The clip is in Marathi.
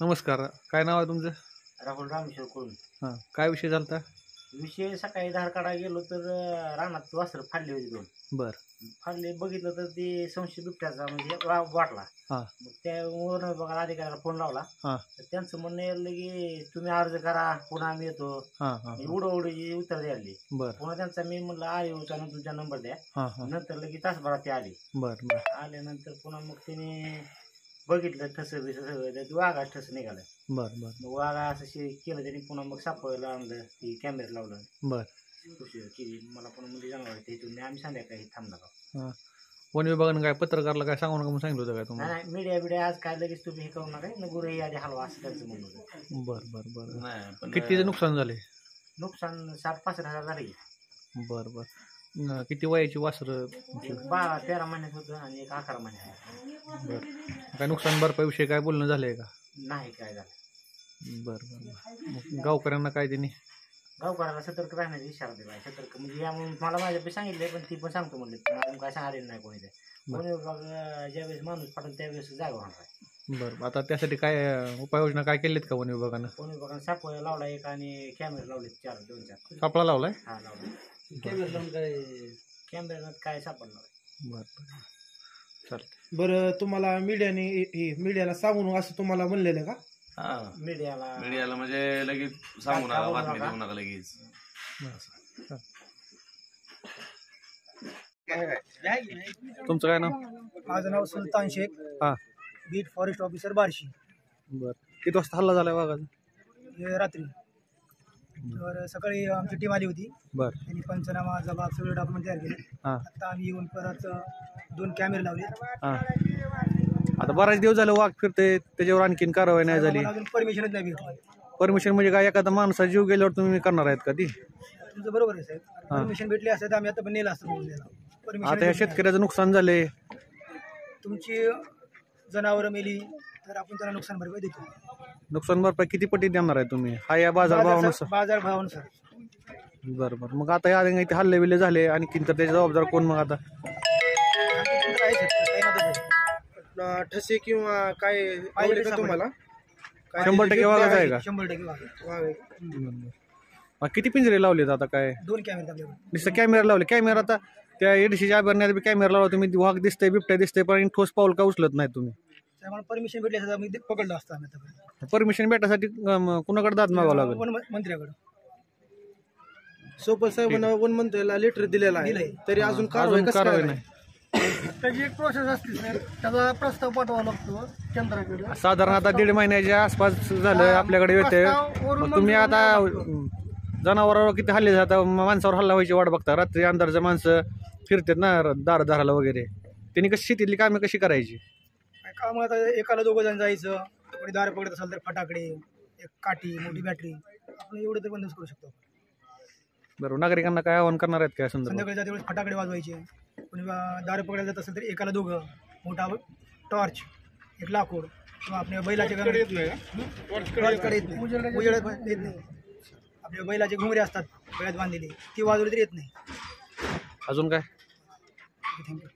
नमस्कार, काय नाव आहे तुमचं? राहुल रामेश्वर करून. हां, काय विषय झालता? विषय सकाळी धार काढा गेलो तर रानात वासरं फाडली होती दोन. बर. फाडले बघितलं तर ते संशय बिबट्याचा म्हणजे वाटला. हां मग त्या वन विभागाला अधिकाऱ्याला फोन लावला. हां तर त्यांचं म्हणणं यायला की तुम्ही अर्ज करा, पुन्हा आम्ही येतो. हां हां उडवडीची उत्तर द्यायला. बर. पुन्हा त्यांचा मी म्हणलं आयोचा तुमचा नंबर द्या. हां हां नंतर लगेच तासभरात ते आले. बर बर आल्यानंतर पुन्हा मग त्याने बघितलं ठसं बिसं सगळं, तर वाघा ठसं निघालं. बर बर मग वाघा असं केलं त्यांनी. पुन्हा मग सापळलं आणलं, ती कॅमेरा लावलं. बर. उशीर केली मला पण म्हणजे जनावर तिथून आम्ही संध्याकाळी थांबला. हां, वन विभागानं काय पत्रकारला काय सांगू नका म्हणून सांगितलं होतं काय तुम्हाला? नाही मीडिया बिडिया आज काय लगेच तुम्ही हे करू नका, गुरही आधी हलवा असं त्यांचं म्हणणं होतं. बर बर बर. नाही कितीचं नुकसान झाले? नुकसान 60-65 झाले. बर बर. किती वयाची वासरं? एक 13 महिन्यात होतं आणि एक 11 महिन्यात. बर. काय नुकसान भरपाई विषयी काय बोलणं झालंय का? नाही काय झालं. बर बर. मग गावकऱ्यांना काय त्यांनी? गावकऱ्याला सतर्क राहण्याचा इशारा दिला. सतर्क म्हणजे यामुळे मला माझ्या सांगितले, पण ती पण सांगतो म्हणले. मला काय सांगायला नाही कोणी. वन विभाग ज्यावेळेस माणूस पाठवून त्यावेळेस जागा होणार आहे. बरं, आता त्यासाठी काय उपाययोजना काय केलीत का वन विभागानं? वन विभागानं सापळा लावला एक आणि कॅमेरा लावले 4-2-4. सापळा लावलाय? हा लावला. कॅमेरा लावून काय कॅमेऱ्यात काय सापडणार. बरं चालतं. बरं, तुम्हाला मीडियाला सांगून असं तुम्हाला म्हणलेलं का? मीडियाला म्हणजे लगेच सांगू नका, बातमी देऊ नका लगेच. तुमचं काय नाव? माझं नाव सुलतान शेख. हां. Beat forest officer Barshi. बरं. किती वाजता हल्ला झाला वाघाचा? हे रात्री. तर सकाळी आमची टीम आली होती. बरं. त्यांनी पंचनामा जबाब सगळे डॉक्युमेंट तयार केले. हां. आता आम्ही येऊन परत 2 कॅमेरे लावले. हां. आता बराच दिवस झालं वाघ फिरते, त्याच्यावर आणखीन कारवाई नाही झाली. अजून परमिशनच नाही भेटली. परमिशन म्हणजे काय, एखादा माणसा जीव गेल्यावर तुम्ही करणार आहेत का ती? तुमचं बरोबर आहे साहेब. परमिशन भेटली असतं तर आम्ही आता पण नेलं असतं. आता या शेतकऱ्याचं नुकसान झाले, तुमची जनावरं मेली तर आपण त्याला नुकसान भरपाई देतो. नुकसान भरपाई किती पटी देणार आहे तुम्ही? हा या बाजारभावानुसार? बाजारभावानुसार. बरं बरं. मग आता या इथे हल्ले बिल्ले झाले आणखीन, तर त्याची जबाबदार कोण मग आता? ठसे किंवा काय आवडले का तुम्हाला? 100% वाघच आहे का? 100% वाघ. मग किती पिंजरे लावलेत आता? काय 2 कॅमेरे लावले. नुसतं कॅमेरा लावले? कॅमेरा आता त्या एडीसीच्या अभयारण्यात कॅमेरा लावला तुम्ही, वाघ दिसतंय, बिबट्या दिसतंय, पण ठोस पाऊल का उचलत नाही तुम्ही? त्यामुळे परमिशन भेटली असं आम्ही पकडलं असतं. आम्ही परमिशन भेटायसाठी कुणाकडे दाद मागावं लागेल? मंत्र्याकडे. सोपल साहेबांना वन मंत्र्याला लेटर दिलेला आहे, तरी अजून कारवाई नाही. त्याची एक प्रोसेस असते सर. त्याचा प्रस्ताव पाठवावा लागतो केंद्राकडे. साधारण आता 1.5 महिन्याच्या आसपास झालं आपल्याकडे येते. मग तुम्ही आता जनावरावर किती हल्ले जातात, माणसावर हल्ला व्हायची वाट बघता. रात्री अंधारचं माणसं फिरतात ना दाराला वगैरे, त्यांनी कशी शेतीतली कामे कशी करायची? काम आता एकाला 2 जण जायचं. कोणी दार पकडत असेल तर फटाकडे, एक काठी, मोठी बॅटरी, आपण एवढं तर बंदच करू शकतो. बरोबर. नागरिकांना काय आवाहन करणार आहेत काय संदर्भात? संध्याकाळी जाते वेळेस फटाकडे वाजवायचे. कोणी दार पकडायला जात असेल तर एकाला 2, मोठा टॉर्च, एक लाकूड किंवा आपल्या बैलाचे टॉर्चकडे येत नाही, उजेड येत नाही. आपल्या बैलाचे घुमरे असतात गळ्यात बांधलेले, ती वाजवली तरी येत नाही. अजून काय? थँक्यू.